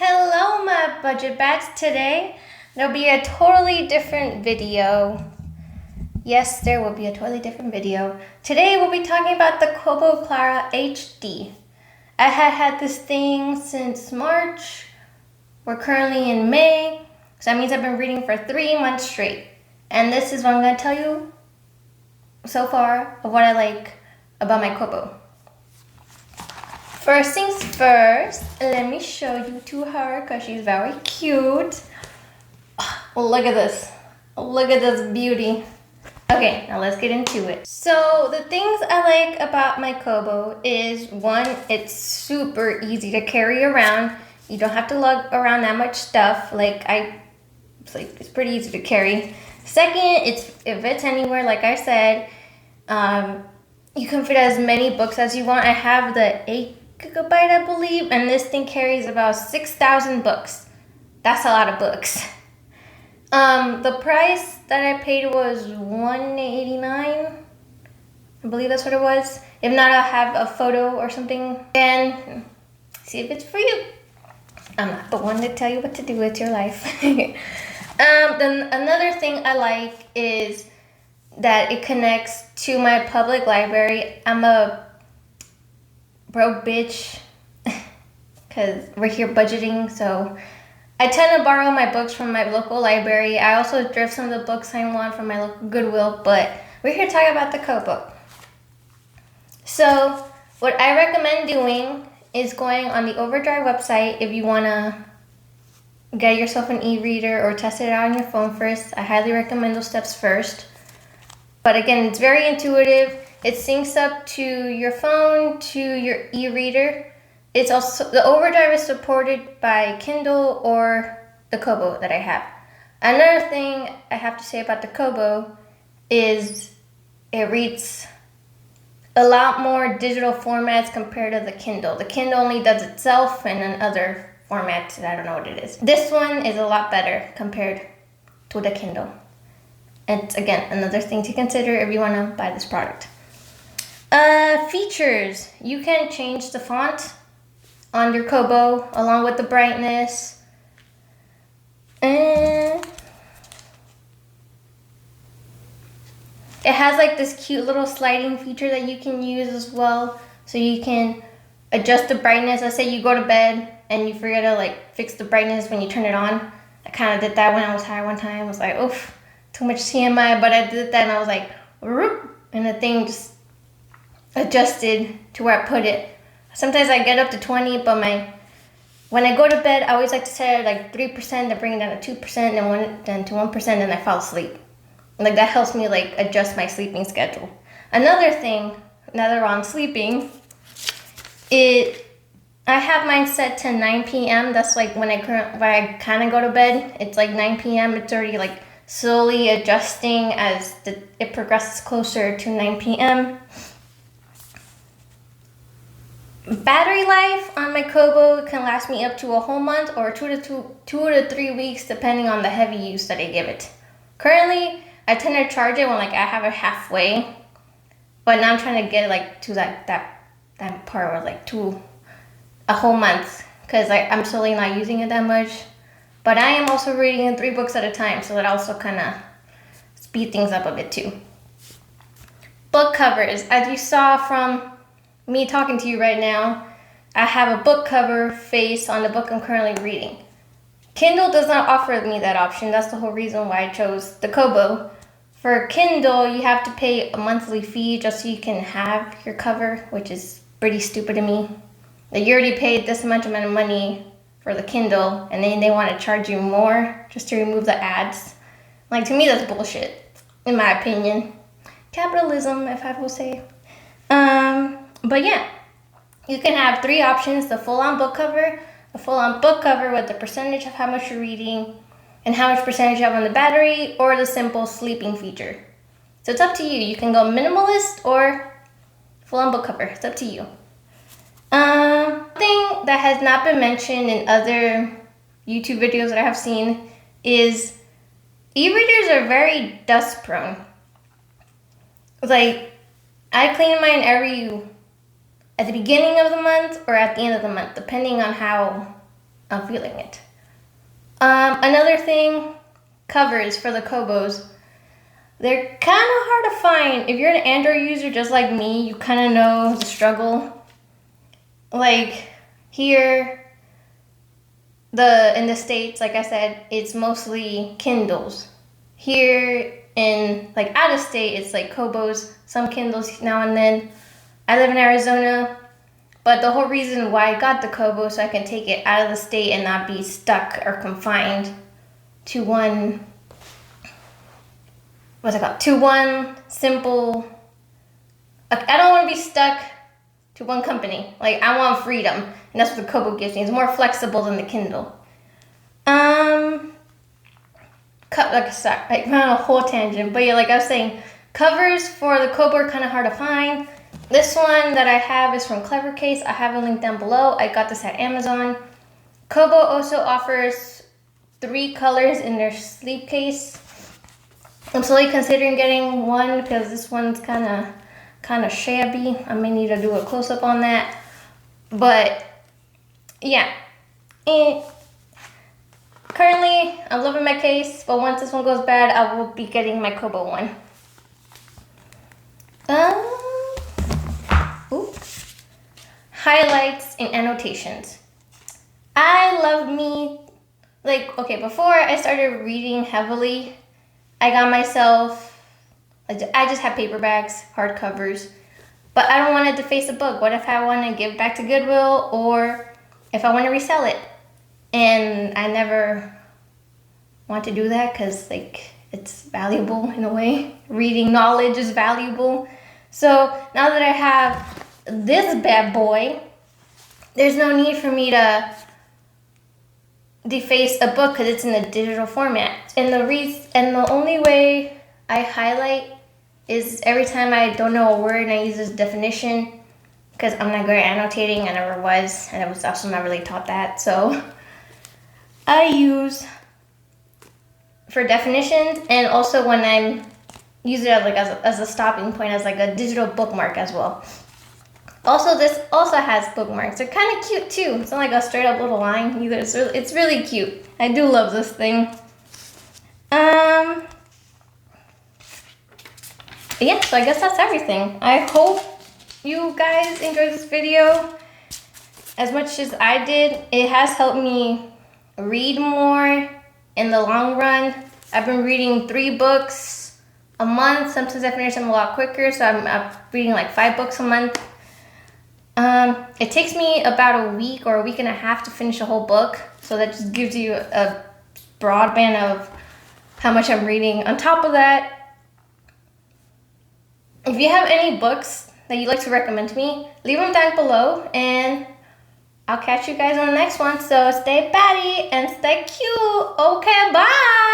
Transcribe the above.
Hello, my budget bats. Today, there'll be a totally different video. Yes, there will be a totally different video. Today, we'll be talking about the Kobo Clara HD. I had this thing since March. We're currently in May, so that means I've been reading for 3 months straight. And this is what I'm going to tell you so far of what I like about my Kobo. First things first, let me show you to her because she's very cute. Oh, look at this. Look at this beauty. Okay, now let's get into it. So the things I like about my Kobo is, one, it's super easy to carry around. You don't have to lug around that much stuff. It's pretty easy to carry. Second, it fits anywhere, like I said. You can fit as many books as you want. I have the 8 gigabyte, I believe, and this thing carries about 6,000 books. That's a lot of books. The price that I paid was $189. I believe that's what it was. If not, I'll have a photo or something and see if it's for you. I'm not the one to tell you what to do with your life. Then another thing I like is that it connects to my public library. I'm a broke bitch because we're here budgeting, so I tend to borrow my books from my local library. I also thrift some of the books I want from my local Goodwill, but we're here to talk about the Kobo. So what I recommend doing is going on the Overdrive website if you want to get yourself an e-reader or test it out on your phone first. I highly recommend those steps first. But again, it's very intuitive. It syncs up to your phone, to your e-reader. It's also, the Overdrive is supported by Kindle or the Kobo that I have. Another thing I have to say about the Kobo is it reads a lot more digital formats compared to the Kindle. The Kindle only does itself and then other formats, I don't know what it is. This one is a lot better compared to the Kindle. And again, another thing to consider if you want to buy this product. Features. You can change the font on your Kobo along with the brightness. And it has like this cute little sliding feature that you can use as well. So you can adjust the brightness. Let's say you go to bed and you forget to fix the brightness when you turn it on. I kind of did that when I was high one time. I was like, oof, too much TMI, but I did that and I was like, whoop, and the thing just adjusted to where I put it. Sometimes I get up to 20, but when I go to bed, I always like to set it 3%, then bring it down to 2%, then to 1%, and I fall asleep. That helps me adjust my sleeping schedule. Another thing, now that we're on sleeping, I have mine set to 9 p.m. That's when I kind of go to bed. It's 9 p.m. It's already slowly adjusting as it progresses closer to 9 p.m. Battery life on my Kobo can last me up to a whole month or 2 to 3 weeks depending on the heavy use that I give it. Currently, I tend to charge it when I have it halfway, but now I'm trying to get to that part where to a whole month because I'm slowly not using it that much. But I am also reading 3 books at a time, so that also kind of speed things up a bit too. Book covers. As you saw from me talking to you right now, I have a book cover face on the book I'm currently reading. Kindle does not offer me that option. That's the whole reason why I chose the Kobo. For Kindle, you have to pay a monthly fee just so you can have your cover, which is pretty stupid to me. You already paid this much amount of money for the Kindle, and then they want to charge you more just to remove the ads. To me, that's bullshit, in my opinion. Capitalism, if I will say. But yeah, you can have 3 options: the full-on book cover, a full-on book cover with the percentage of how much you're reading and how much percentage you have on the battery, or the simple sleeping feature. So it's up to you. You can go minimalist or full-on book cover. It's up to you. Thing that has not been mentioned in other YouTube videos that I have seen is e-readers are very dust prone. I clean mine at the beginning of the month or at the end of the month, depending on how I'm feeling it. Another thing, covers for the Kobos. They're kind of hard to find. If you're an Android user just like me, you kind of know the struggle. Like here, in the States, like I said, it's mostly Kindles. Here in like out of state, it's like Kobos, some Kindles now and then. I live in Arizona, but the whole reason why I got the Kobo so I can take it out of the state and not be stuck or confined to one, to one simple, I don't want to be stuck to one company. Like, I want freedom, and that's what the Kobo gives me. It's more flexible than the Kindle. Like, not a whole tangent, but yeah, like I was saying, covers for the Kobo are kind of hard to find. This one that I have is from Klever Case. I have a link down below. I got this at Amazon. Kobo also offers 3 colors in their sleep case. I'm slowly considering getting one because this one's kind of shabby. I may need to do a close-up on that. But yeah. Currently, I'm loving my case, but once this one goes bad, I will be getting my Kobo one. Highlights and annotations. I love me, like, okay, before I started reading heavily, I got myself, I just have paperbacks, hardcovers, but I don't want to deface a book. What if I want to give it back to Goodwill, or if I want to resell it? And I never want to do that because, like, it's valuable in a way. Reading knowledge is valuable. So now that I have this bad boy, there's no need for me to deface a book because it's in a digital format. And the only way I highlight is every time I don't know a word and I use this definition, because I'm not good at annotating. I never was, and I was also not really taught that. So I use for definitions, and also when I'm use it as a stopping point, as like a digital bookmark as well. Also, this also has bookmarks. They're kind of cute too. It's not like a straight up little line either. It's really cute. I do love this thing. Yeah, so I guess that's everything. I hope you guys enjoyed this video as much as I did. It has helped me read more in the long run. I've been reading 3 books a month. Sometimes I finish them a lot quicker, so I'm reading like 5 books a month. It takes me about a week or a week and a half to finish a whole book, so that just gives you a broadband of how much I'm reading. On top of that, if you have any books that you'd like to recommend to me, leave them down below, and I'll catch you guys on the next one. So stay batty and stay cute. Okay, bye!